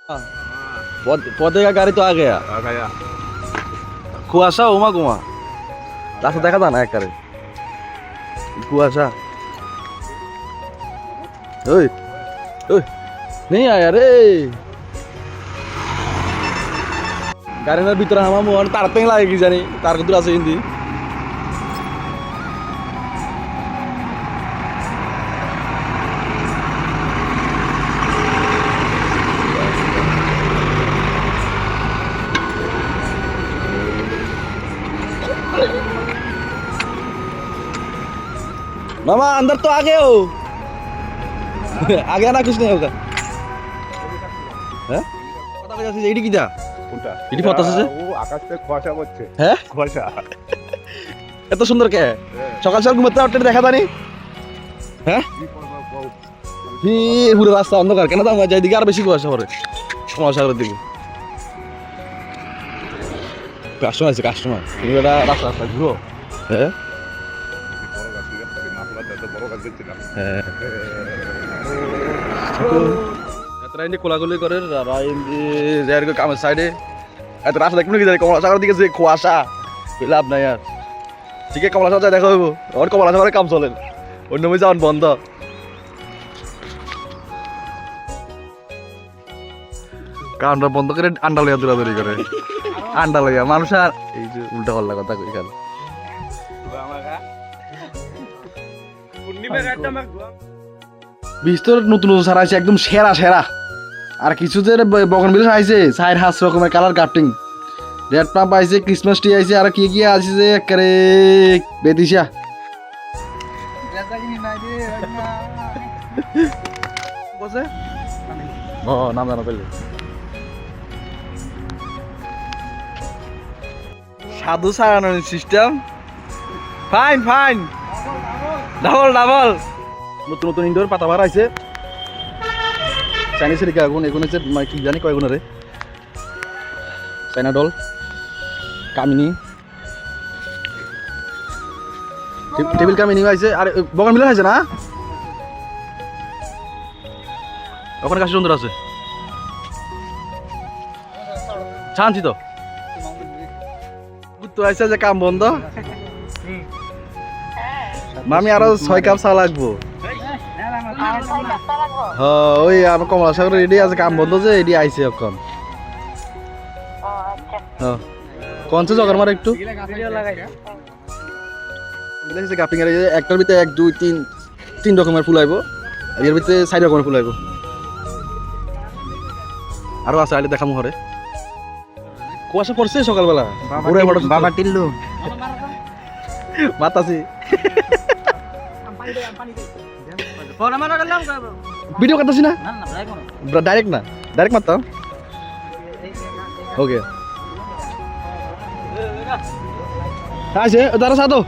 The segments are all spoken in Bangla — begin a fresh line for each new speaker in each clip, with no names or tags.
पौधे का गाड़ी तो आ गया। कुआसा उमा कुआ रास्ता देखा था ना एक करे कुआसा। ओए ओए नहीं आया रे गाड़ी भीतर हम मोहन तार पेंग लागे कि जानी तार को दूर से हिंदी मामा अंदर तो आ गए हो आ गया ना कुछ नहीं होगा हैं पता क्या से एडी की जा কোনটা এডি পতাছে যে ও আকাশ থেকে কুয়াশা পড়ছে হ্যাঁ কুয়াশা এত সুন্দর কে সকাল সকাল ঘুমাতে উঠতে দেখা জানি হ্যাঁ হি পুরো রাস্তা অন্ধকার কেন দাম যায় দিকে আর বেশি কুয়াশা পড়ে কুয়াশার দিকে কাস্টমার আছে কাস্টমার তুমি এটা রাস্তা রাস্তা ঘুরো হ্যাঁ ini kula-kuli korir rain di jair ke kamar side itu rasa lagi dari Komala Sagar দিকে যে কুয়াশা লাভ নাই আর ঠিক আছে Komala Sagar দেখা হইব আর Komala Sagar কাম চলে অন্য মে যাওন বন্ধ কামটা বন্ধ করে আন্ডা লইয়া দৌড়াদৌড়ি করে আন্ডা লইয়া মানুষ আর এই যে উল্টা পাল্টা কথা কই খাল বিস্তর নতুন নতুন সারা আছে একদম সেরা সেরা আর কিছু যে বগনবিল আইছে চার হাস রকমের কালার কাটিং রেড পাম্প আইছে ক্রিসমাস ট্রি আইছে আর কি কি আছে যে করে বেদিশা বসে ও নাম জানো পেলে সাধু সারানোর system fine fine double double নতুন নতুন ইনডোর পাতা বার আইছে চাইনিজ এর আগুন এগুন হচ্ছে কি জানি কয় গুণ রে চাইনা ডল কামিনী টেবিল কামিনী আইছে আর বগন মিলে আছে না ওখানে কাছে সুন্দর আছে শান্তি তো তো আইছে যে কাম বন্ধ মামি আরো 6 কাপ চা লাগবো হ্যাঁ ওই আমার Komala Sagar রেডি আছে কাম বন্ধ যে এডি আইছে এখন হ্যাঁ কোন সে জগার মার একটু ভিডিও লাগাই দেখেছে কাপিং এর একটার ভিতরে 1 2 3 3 রকমের ফুল আইবো আর এর ভিতরে 4 রকমের ফুল আইবো আরো আছে আইলে দেখামু হরে কুয়াশা পড়ছে সকালবেলা বাবা টিল্লু মাতাছি ভিডিও করতেছি না ডাইরেক্ট না ডাইরেক্ট মারতাম ওকে আছে দাঁড়া সাদো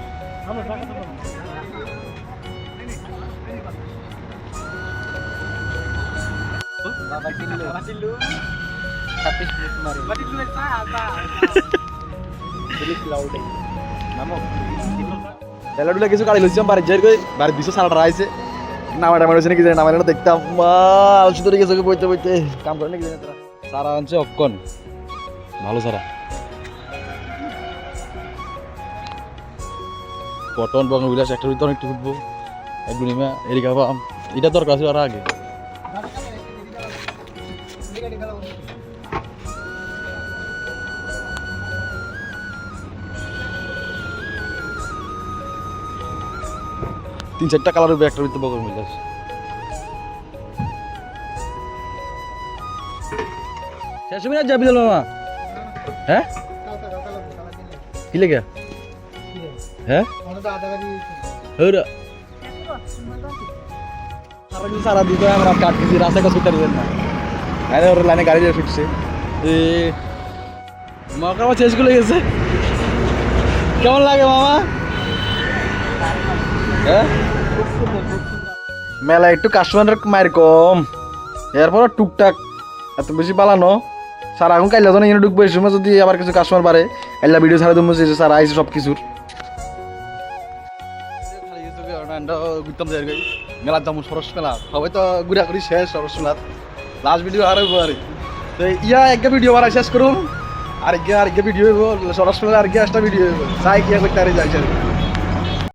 এলাডুলা কিছু কাড়ি লইছিলাম বাড়ি যাই কই বাড়ি 200 সারাটা আইছে নামাটা মারছে নাকি জানি নামাটা দেখতাম মা আলসি ধরে গেছে বইতে বইতে কাম করে নাকি জানি তোরা সারা আনছে অক্কন ভালো সারা কটন বঙ্গ বিলাস একটা ভিতর একটু ফুটবো এক গুনিমা এরিকা পাম এটা দরকার আছে আর আগে তিন চারটা কালারের ব্যাগটার ভিতরে বগর মিল আছে শেষ হবে না যাবি মামা হ্যাঁ কি লেগে হ্যাঁ সারা দিন আমরা কাটতেছি রাস্তায় কাজ করতে পারবেন না আরে ওর লাইনে গাড়ি দিয়ে ফিরছে মামা আমার চেঞ্জ করে গেছে কেমন লাগে মামা হ্যাঁ মেলা একটু কাস্টমারের মায়ের কম এরপর টুকটাক এত বেশি পালানো স্যার এখন কাইলা তো এনে ঢুকবো এই সময় যদি আবার কিছু কাস্টমার বাড়ে কাইলা ভিডিও ছাড়া তুমি স্যার আইসে সব কিছুর মেলা যাবো সরস মেলা সবাই তো ঘুরা ঘুরি শেষ সরস মেলা লাস্ট ভিডিও আর তো ইয়া একটা ভিডিও বানাই শেষ করুন আরেকটা ভিডিও হইব সরাসরি আরেকটা ভিডিও হইব চাই কিয়া করতে আরে যাই